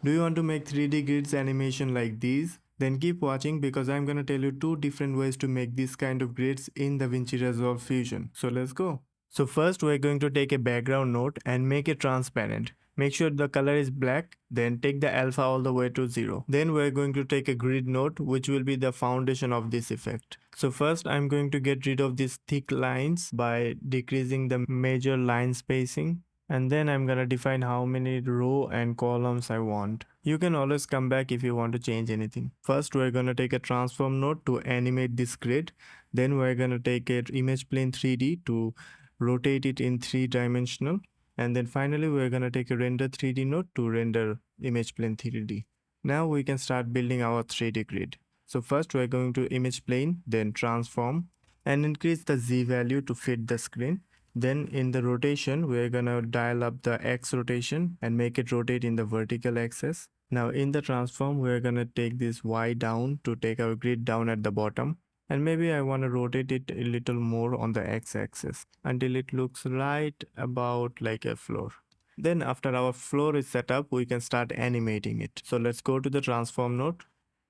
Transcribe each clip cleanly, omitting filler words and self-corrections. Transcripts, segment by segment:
Do you want to make 3D grids animation like these? Then keep watching because I'm gonna tell you two different ways to make this kind of grids in Davinci Resolve Fusion. So let's go. So first we're going to take a background node and make it transparent. Make sure the color is black, then take the alpha all the way to 0. Then we're going to take a grid node which will be the foundation of this effect. So first I'm going to get rid of these thick lines by decreasing the major line spacing, and then I'm gonna define how many row and columns I want. You can always come back if you want to change anything. First we're gonna take a transform node to animate this grid. Then we're gonna take a image plane 3D to rotate it in 3-dimensional. And then finally we're gonna take a render 3D node to render image plane 3D. Now we can start building our 3D grid. So first we're going to image plane, then transform, and increase the Z value to fit the screen. Then in the rotation, we're gonna dial up the X rotation and make it rotate in the vertical axis. Now in the transform, we're gonna take this Y down to take our grid down at the bottom. And maybe I wanna rotate it a little more on the X axis until it looks right about like a floor. Then after our floor is set up, we can start animating it. So let's go to the transform node,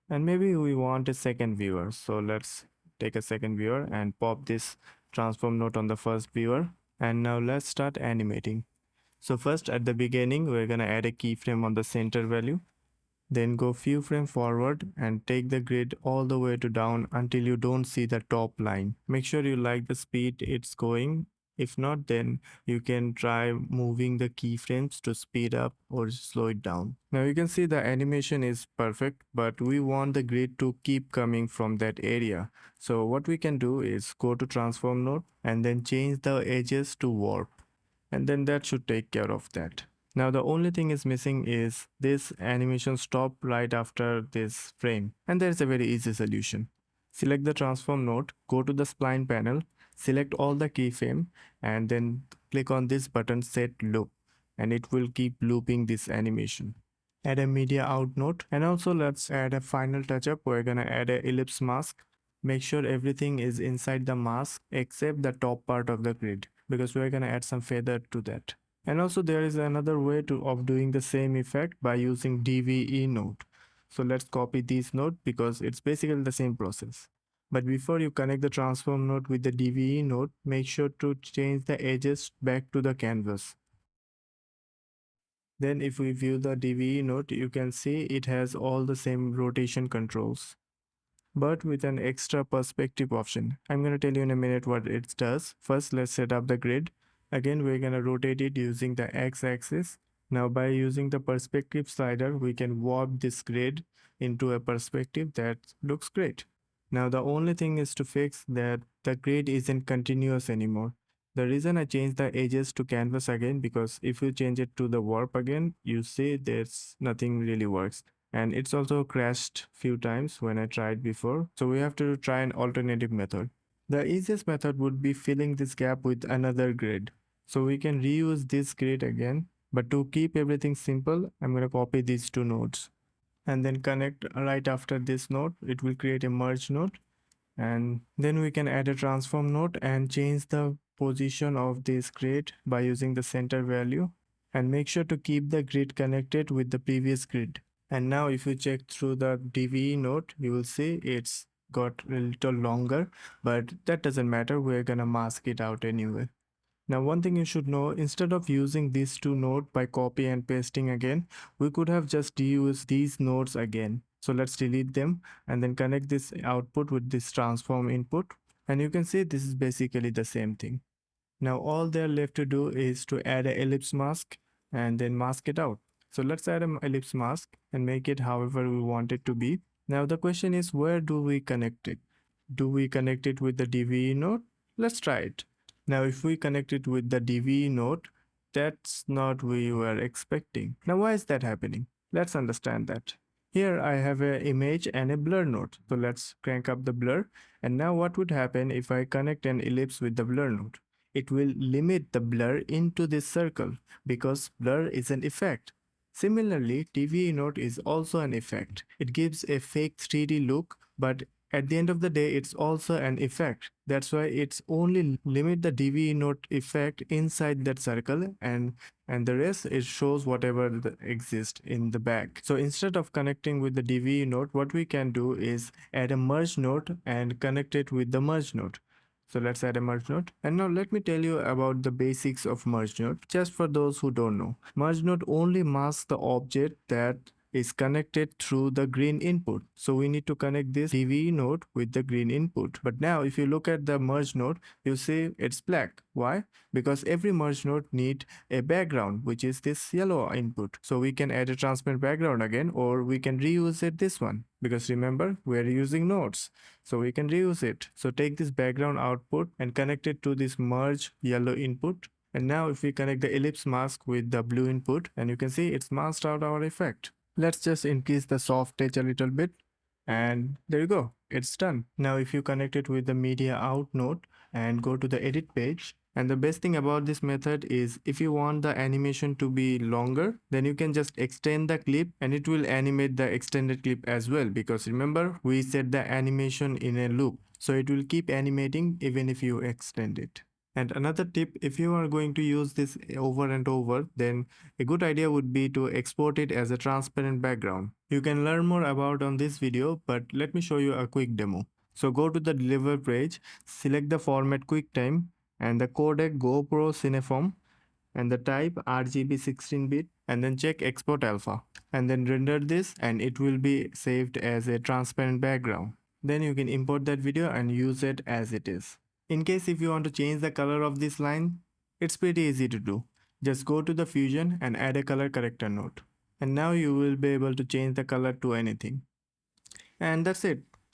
and maybe we want a second viewer. So let's take a second viewer and pop this transform node on the first viewer. And now let's start animating. So first at the beginning, we're gonna add a keyframe on the center value. Then go few frames forward and take the grid all the way to down until you don't see the top line. Make sure you like the speed it's going. If not, then you can try moving the keyframes to speed up or slow it down. Now you can see the animation is perfect, but we want the grid to keep coming from that area. So what we can do is go to transform node and then change the edges to warp. And then that should take care of that. Now the only thing is missing is this animation stop right after this frame, and there's a very easy solution. Select the transform node, go to the spline panel, select all the keyframe, and then click on this button set loop, and it will keep looping this animation. Add a media out node, and also let's add a final touch-up. We're gonna add a ellipse mask. Make sure everything is inside the mask except the top part of the grid, because we're gonna add some feather to that. And also there is another way of doing the same effect by using DVE node. So let's copy this node because it's basically the same process. But before you connect the transform node with the DVE node, make sure to change the edges back to the canvas. Then if we view the DVE node, you can see it has all the same rotation controls, but with an extra perspective option. I'm going to tell you in a minute what it does. First, let's set up the grid. Again, we're going to rotate it using the x-axis. Now by using the perspective slider, we can warp this grid into a perspective that looks great. Now the only thing is to fix that the grid isn't continuous anymore. The reason I changed the edges to canvas again, because if you change it to the warp again, you see there's nothing really works. And it's also crashed few times when I tried before. So we have to try an alternative method. The easiest method would be filling this gap with another grid. So we can reuse this grid again, but to keep everything simple, I'm going to copy these two nodes and then connect right after this node. It will create a merge node, and then we can add a transform node and change the position of this grid by using the center value, and make sure to keep the grid connected with the previous grid. And now if you check through the DVE node, you will see it's got a little longer, but that doesn't matter. We're gonna mask it out anyway. Now one thing you should know, instead of using these two nodes by copy and pasting again, we could have just used these nodes again. So let's delete them and then connect this output with this transform input. And you can see this is basically the same thing. Now all they're left to do is to add an ellipse mask and then mask it out. So let's add an ellipse mask and make it however we want it to be. Now the question is, where do we connect it? Do we connect it with the DVE node? Let's try it. Now if we connect it with the DVE node, that's not what we were expecting. Now why is that happening? Let's understand that. Here I have an image and a blur node. So let's crank up the blur. And now what would happen if I connect an ellipse with the blur node? It will limit the blur into this circle because blur is an effect. Similarly, DVE node is also an effect. It gives a fake 3D look, but at the end of the day, it's also an effect. That's why it's only limit the DVE node effect inside that circle, and the rest it shows whatever exists in the back. So instead of connecting with the DVE node, what we can do is add a merge node and connect it with the merge node. So let's add a merge node. And now let me tell you about the basics of merge node. Just for those who don't know, merge node only masks the object that is connected through the green input. So we need to connect this DVE node with the green input. But now if you look at the merge node, you see it's black. Why? Because every merge node need a background, which is this yellow input. So we can add a transparent background again, or we can reuse it this one. Because remember, we're using nodes. So we can reuse it. So take this background output and connect it to this merge yellow input. And now if we connect the ellipse mask with the blue input, and you can see it's masked out our effect. Let's just increase the soft edge a little bit, and there you go, it's done. Now if you connect it with the media out node and go to the edit page, and the best thing about this method is if you want the animation to be longer, then you can just extend the clip and it will animate the extended clip as well, because remember we set the animation in a loop, so it will keep animating even if you extend it. And another tip, if you are going to use this over and over, then a good idea would be to export it as a transparent background. You can learn more about on this video, but let me show you a quick demo. So go to the deliver page, select the format QuickTime and the codec GoPro Cineform and the type RGB 16-bit, and then check export alpha and then render this, and it will be saved as a transparent background. Then you can import that video and use it as it is. In case if you want to change the color of this line, it's pretty easy to do. Just go to the Fusion and add a color corrector node. And now you will be able to change the color to anything. And that's it.